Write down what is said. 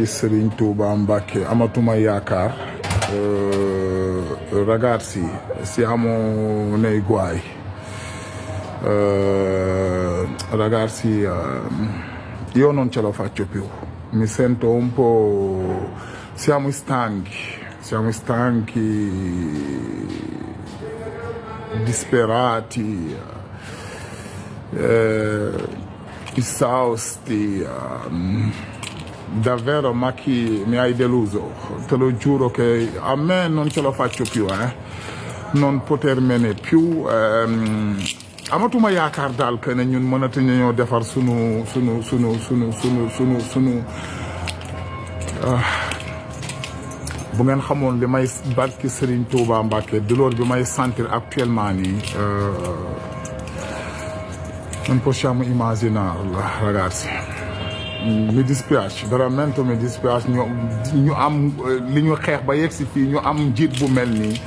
barki Serigne Touba Mbacké amatuma yaakaar ragazzi siamo nei guai ragazzi io non ce la faccio più, mi sento un po', siamo stanchi, disperati, esausti, davvero Macky mi hai deluso, te lo giuro che a me non ce la faccio più, non potermene più, amatuma yaakaar daal que ne ñun mënatu ñoo defar sunu bu ngeen xamoon li may barki Serigne Touba Mbacké douleur bi may sentir actuellement nii non possiamo immaginarla ragazzi. Mi dispiace, veramente mi dispiace ñu am li ñu xeex ba yegg si fii ñu am njiit bu mel nii